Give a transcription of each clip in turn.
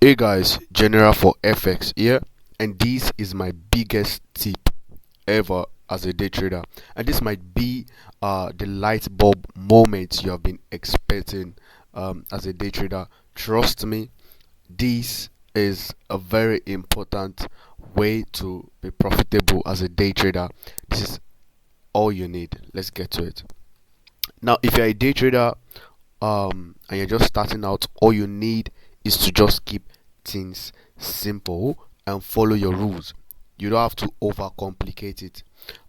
Hey guys, General for FX here, and this is my biggest tip ever as a day trader. And this might be the light bulb moment you have been expecting as a day trader. Trust me, this is a very important way to be profitable as a day trader. This is all you need. Let's get to it. Now, if you're a day trader and you're just starting out, all you need is to just keep things simple and follow your rules. You don't have to overcomplicate it.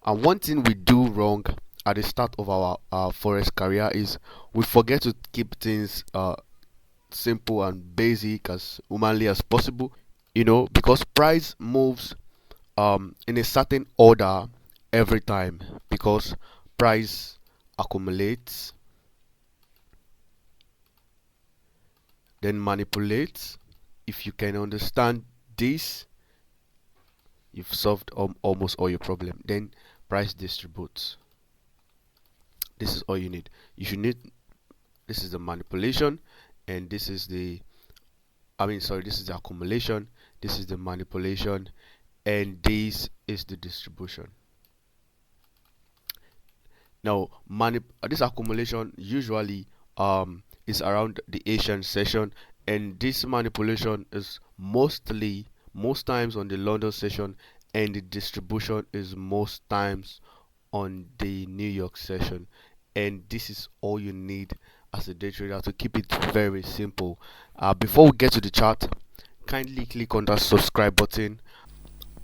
And one thing we do wrong at the start of our forex career is we forget to keep things simple and basic as humanly as possible. Because price moves in a certain order every time, because price accumulates, then manipulates. If you can understand this, you've solved almost all your problem. Then price distributes. This is all you need. This is the manipulation, and this is the this is the accumulation, this is the manipulation, and this is the distribution. Now this accumulation usually is around the Asian session, and this manipulation is most times on the London session, and the distribution is most times on the New York session. And this is all you need as a day trader to keep it very simple. Before we get to the chart, kindly click on that subscribe button,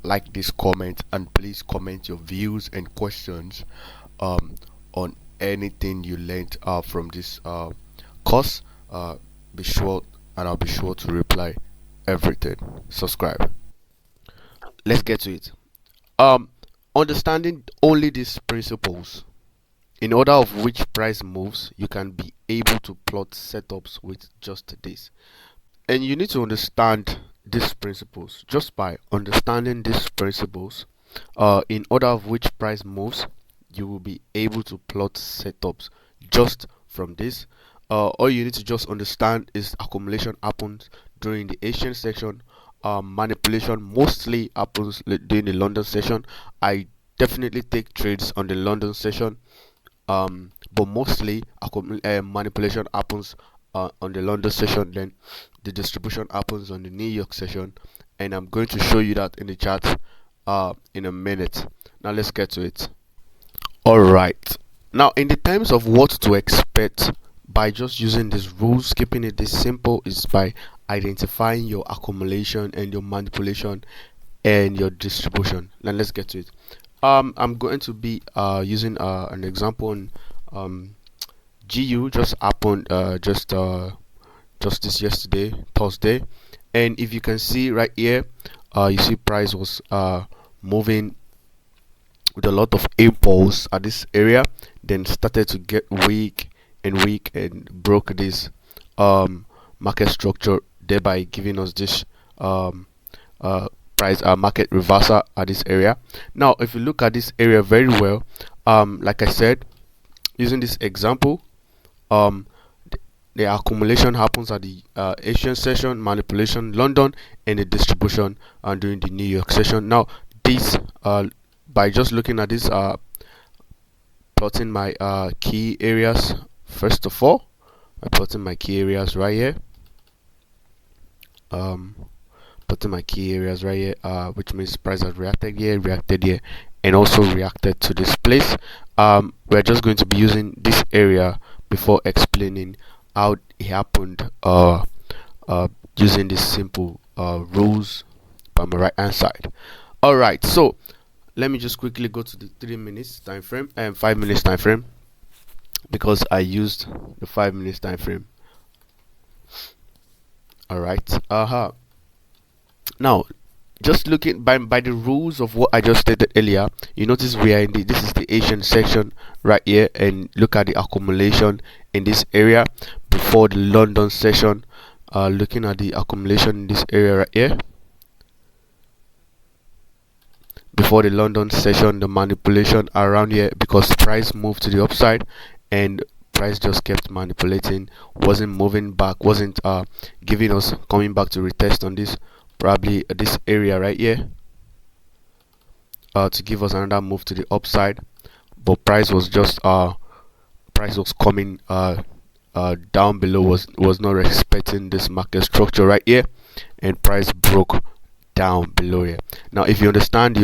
like this comment, and please comment your views and questions on anything you learned from this course. Be sure, and I'll be sure to reply everything. Subscribe. Let's get to it. Understanding only these principles, in order of which price moves, you can be able to plot setups with just this. And you need to understand these principles. Just by understanding these principles, in order of which price moves, you will be able to plot setups just from this. All you need to just understand is accumulation happens during the Asian section. Manipulation mostly happens during the London session. I definitely take trades on the London session, but mostly manipulation happens on the London session. Then the distribution happens on the New York session, and I'm going to show you that in the chart in a minute. Now let's get to it. Alright, now in the terms of what to expect by just using these rules, keeping it this simple is by identifying your accumulation and your manipulation and your distribution. Now let's get to it. I'm going to be using an example on GU. Just happened just this yesterday, Thursday, and if you can see right here, you see price was moving with a lot of impulse at this area, then started to get weak and broke this market structure, thereby giving us this price market reversal at this area. Now if you look at this area very well, like I said, using this example, the accumulation happens at the Asian session, manipulation London, and the distribution during the New York session. Now this by just looking at this, plotting my key areas. First of all, I'm plotting my key areas right here. Plotting my key areas right here, which means price has reacted here, and also reacted to this place. We're just going to be using this area before explaining how it happened, using these simple rules by my right hand side. Alright, so let me just quickly go to the 3 minutes time frame and 5 minutes time frame, because I used the 5 minutes time frame. Alright, now just looking by the rules of what I just stated earlier, you notice we are in this is the Asian section right here, and look at the accumulation in this area before the London session. Looking at the accumulation in this area right here before the London session, the manipulation around here, because price moved to the upside and price just kept manipulating, wasn't moving back, wasn't giving us coming back to retest on this, probably this area right here, to give us another move to the upside. But price was coming down below, was not respecting this market structure right here, and price broke down below here. Now if you understand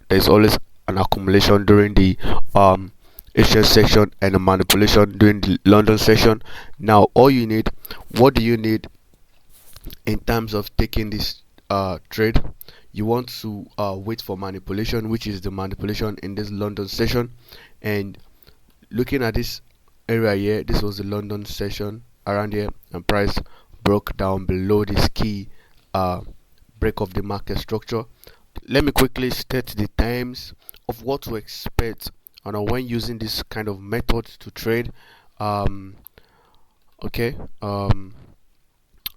there's always an accumulation during the Asian section and a manipulation during the London section. Now what do you need in terms of taking this trade? You want to wait for manipulation, which is the manipulation in this London session. And looking at this area here, this was the London session around here, and price broke down below this key break of the market structure. Let me quickly state the times of what to expect and when using this kind of method to trade. um okay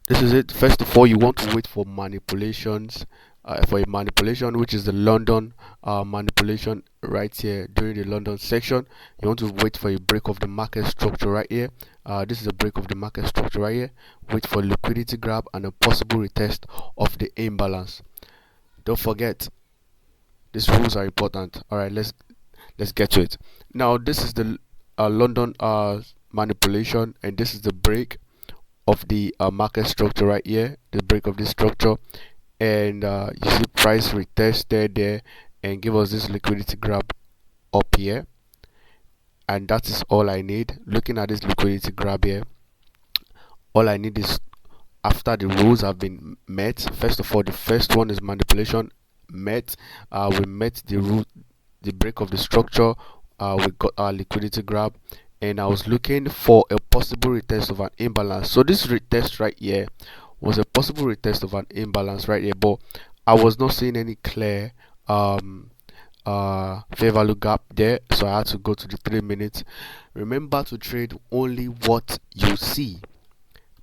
this is it. First of all, you want to wait for manipulations, for a manipulation, which is the London manipulation right here during the London section. You want to wait for a break of the market structure right here. This is a break of the market structure right here. Wait for liquidity grab and a possible retest of the imbalance. Don't forget, these rules are important. All right, let's get to it. Now this is the London manipulation, and this is the break of the market structure right here, the break of this structure. And you see price retested there and give us this liquidity grab up here, and that is all I need. Looking at this liquidity grab here, all I need is, after the rules have been met, first of all, the first one is manipulation met. We met the rule, the break of the structure. We got our liquidity grab, and I was looking for a possible retest of an imbalance. So this retest right here was a possible retest of an imbalance right here, but I was not seeing any clear fair value gap there, so I had to go to the 3 minutes. Remember to trade only what you see.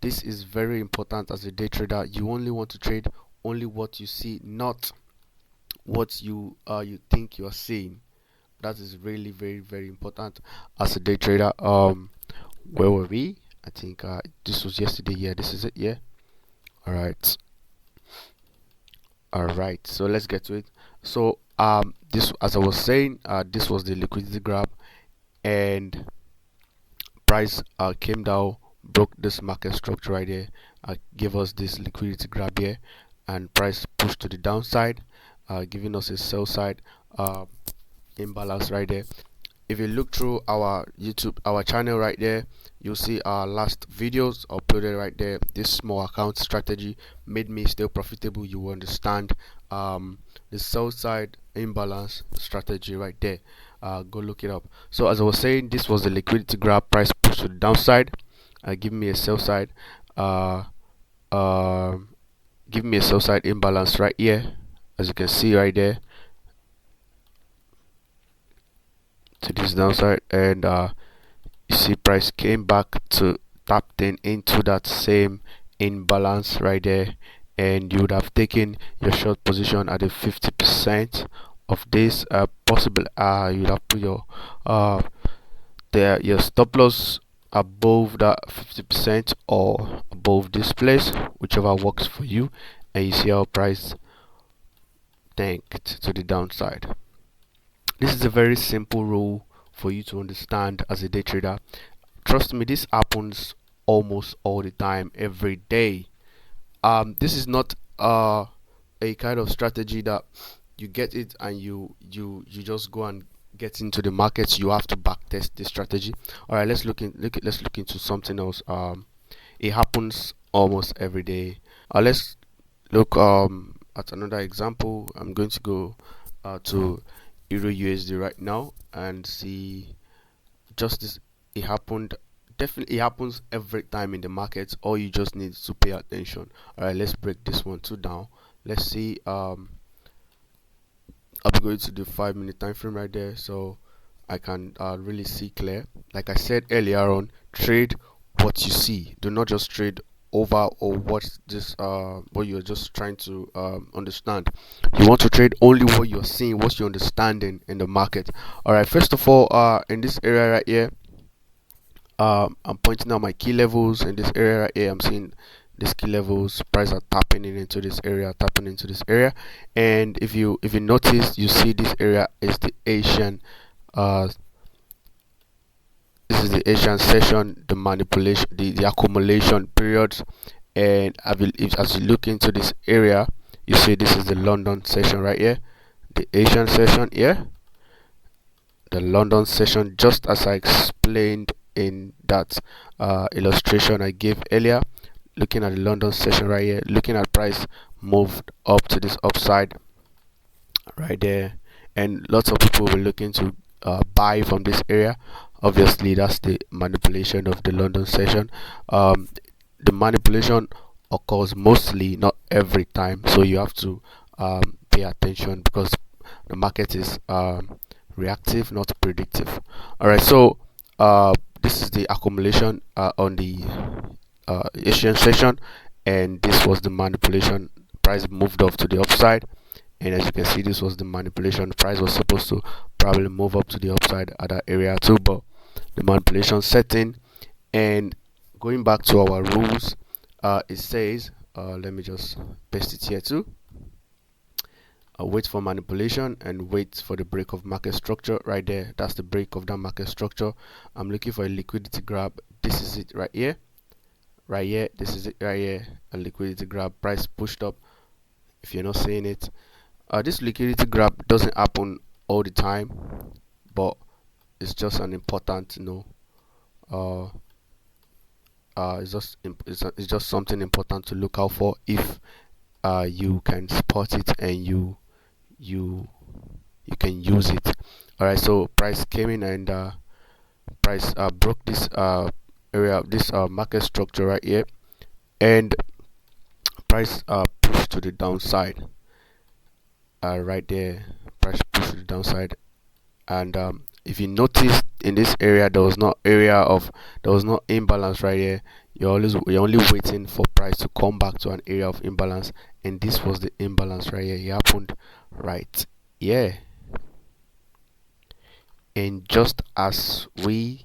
This is very important as a day trader. You only want to trade only what you see, not what you think you are seeing. That is really very important as a day trader. Where were we? I think this was yesterday. Yeah, this is it. Yeah. All right. All right. So let's get to it. So this, as I was saying, this was the liquidity grab, and price came down, broke this market structure right here, gave us this liquidity grab here, and price pushed to the downside, giving us a sell side imbalance right there. If you look through our our channel right there, you'll see our last videos uploaded right there. This small account strategy made me still profitable. You will understand the sell side imbalance strategy right there. Go look it up. So as I was saying, this was the liquidity grab, price push to the downside, give me a sell side give me a sell side imbalance right here, as you can see right there, to this downside. And you see price came back to tapped into that same imbalance right there, and you would have taken your short position at a 50% of this possible. You would have put your your stop loss above that 50% or above this place, whichever works for you. And you see how price tanked to the downside. This is a very simple rule for you to understand as a day trader. Trust me, this happens almost all the time, every day. This is not a kind of strategy that you get it and you just go and get into the markets. You have to back test this strategy. All right, let's look into something else. It happens almost every day. Let's look at another example. I'm going to go to Euro USD right now and see just this. It happened. Definitely, it happens every time in the markets. All you just need to pay attention. All right, let's break this one too down. Let's see. I'm going to the 5 minute time frame right there, so I can really see clear. Like I said earlier on, trade what you see. Do not just trade over or what you're just trying to understand. You want to trade only what you're seeing, what you're understanding in the market. All right, first of all, in this area right here, I'm pointing out my key levels in this area right here. I'm seeing these key levels, price are tapping into this area, tapping into this area. And if you notice, you see this area is the Asian uh this is the Asian session, the manipulation, the accumulation periods. And I will, if as you look into this area, you see this is the London session right here, the Asian session here, the London session, just as I explained in that illustration I gave earlier. Looking at the London session right here, looking at price moved up to this upside right there, and lots of people were looking to buy from this area. Obviously that's the manipulation of the London session. The manipulation occurs mostly, not every time, so you have to pay attention, because the market is reactive, not predictive. All right, so this is the accumulation on the Asian session, and this was the manipulation. Price moved off to the upside, and as you can see, this was the manipulation. Price was supposed to probably move up to the upside at that area too, but the manipulation setting. And going back to our rules, it says, let me just paste it here too. Wait for manipulation and wait for the break of market structure right there. That's the break of that market structure. I'm looking for a liquidity grab. This is it right here, right here. This is it right here. A liquidity grab, price pushed up. If you're not seeing it, this liquidity grab doesn't happen all the time, but it's just an important, it's just something important to look out for if you can spot it and you can use it. All right, so price came in and price broke this area of this market structure right here, and price pushed to the downside right there. Price pushed to the downside, and if you notice in this area, there was no imbalance right here. You're only waiting for price to come back to an area of imbalance, and this was the imbalance right here. It happened right here, and just as we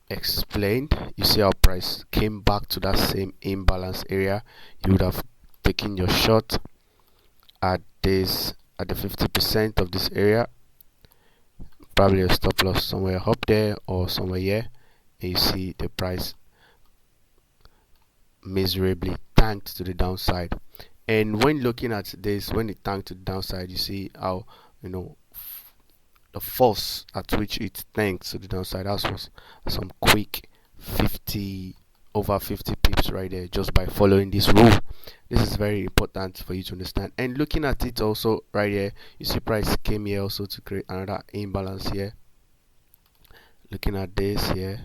explained, you see how price came back to that same imbalance area. You would have taken your shot at the 50% of this area, probably a stop loss somewhere up there or somewhere here, and you see the price miserably tanked to the downside. And when looking at this, when it tanked to the downside, you see how the force at which it tanked to the downside. That was some quick over 50 pips right there, just by following this rule. This is very important for you to understand. And looking at it also right here, you see price came here also to create another imbalance here. Looking at this here,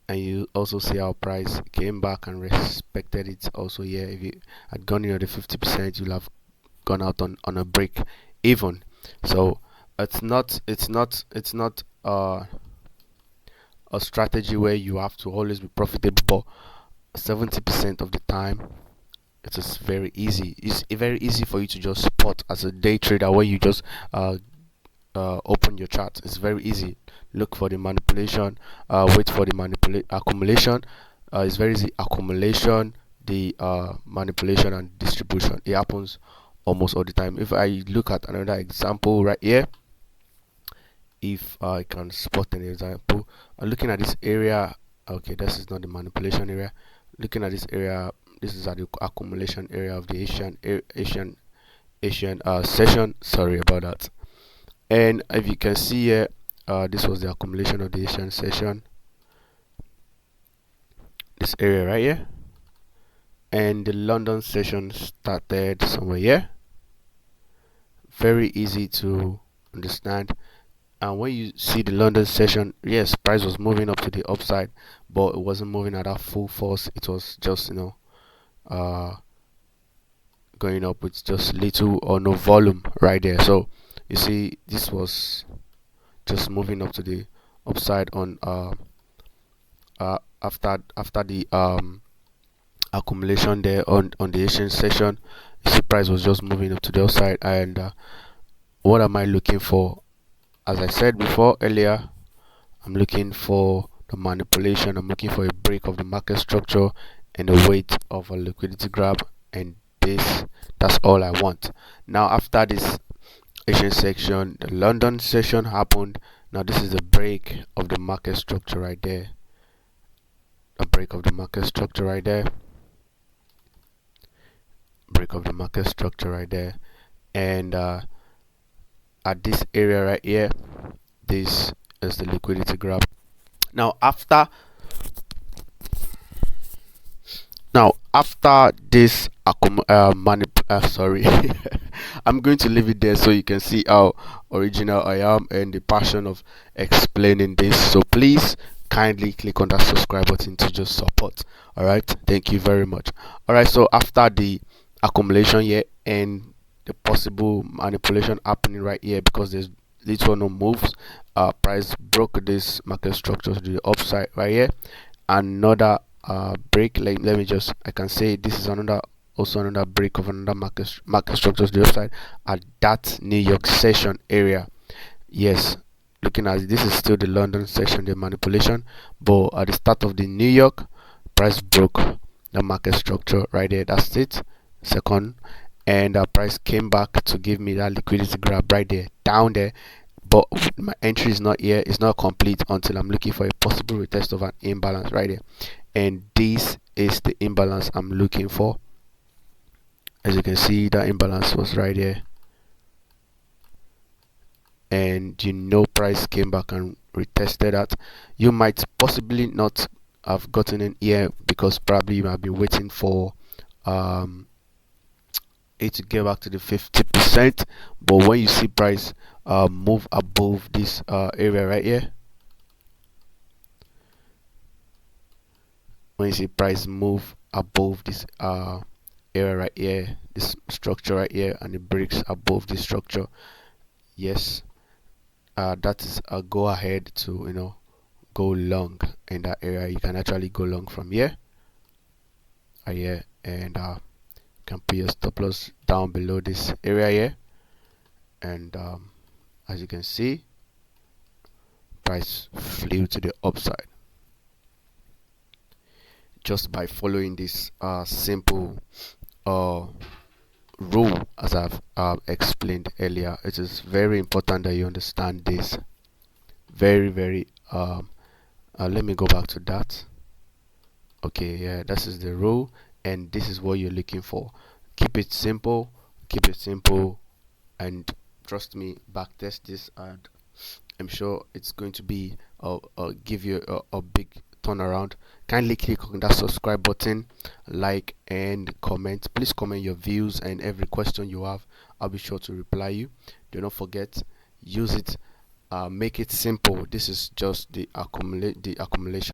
and you also see how price came back and respected it also here. If you had gone in at the 50%, you'll have gone out on a break even. So it's not a strategy where you have to always be profitable, but 70% of the time it is very easy. It's very easy for you to just spot as a day trader, where you just open your chart. It's very easy. Look for the manipulation, wait for the accumulation. It's very easy. Accumulation, the manipulation, and distribution. It happens almost all the time. If I look at another example right here, if I can spot an example, looking at this area. Okay, this is not the manipulation area. Looking at this area, this is at the accumulation area of the Asian session. Sorry about that. And if you can see here, this was the accumulation of the Asian session, this area right here, and the London session started somewhere here. Very easy to understand. And when you see the London session, yes, price was moving up to the upside, but it wasn't moving at that full force. It was just going up with just little or no volume right there. So you see, this was just moving up to the upside on after the accumulation there on the Asian session. You see price was just moving up to the upside. And what am I looking for? As I said before earlier, I'm looking for the manipulation, I'm looking for a break of the market structure and the weight of a liquidity grab, and this, that's all I want. Now after this Asian section, the London session happened. Now this is the break of the market structure right there. A break of the market structure right there. Break of the market structure right there. And at this area right here, this is the liquidity grab. Now after this sorry, I'm going to leave it there so you can see how original I am and the passion of explaining this. So please kindly click on that subscribe button to just support. All right, thank you very much. All right, so after the accumulation here and the possible manipulation happening right here, because there's little or no moves, price broke this market structure to the upside right here. Another break, let me just, I can say this is another, also another break of another market structure to the upside at that New York session area. Yes, looking at it, this is still the London session, the manipulation, but at the start of the New York, price broke the market structure right there. That's it, second, and price came back to give me that liquidity grab right there, down there. But my entry is not here, it's not complete until I'm looking for a possible retest of an imbalance right there, and this is the imbalance I'm looking for. As you can see, that imbalance was right here, and price came back and retested that. You might possibly not have gotten in here because probably you might be waiting for it to get back to the 50%, but when you see price move above this area right here, when you see price move above this area right here, this structure right here, and it breaks above this structure, yes, that is a go ahead to go long in that area. You can actually go long from here, here, and can put your stop loss down below this area here, and as you can see, price flew to the upside just by following this simple rule. As I've explained earlier, it is very important that you understand this. Very let me go back to that. Okay, yeah, this is the rule, and this is what you're looking for. Keep it simple, and trust me, back test this, and I'm sure it's going to be give you a big turnaround. Kindly click on that subscribe button, like and comment. Please comment your views and every question you have. I'll be sure to reply you. Do not forget, use it, make it simple. This is just the accumulation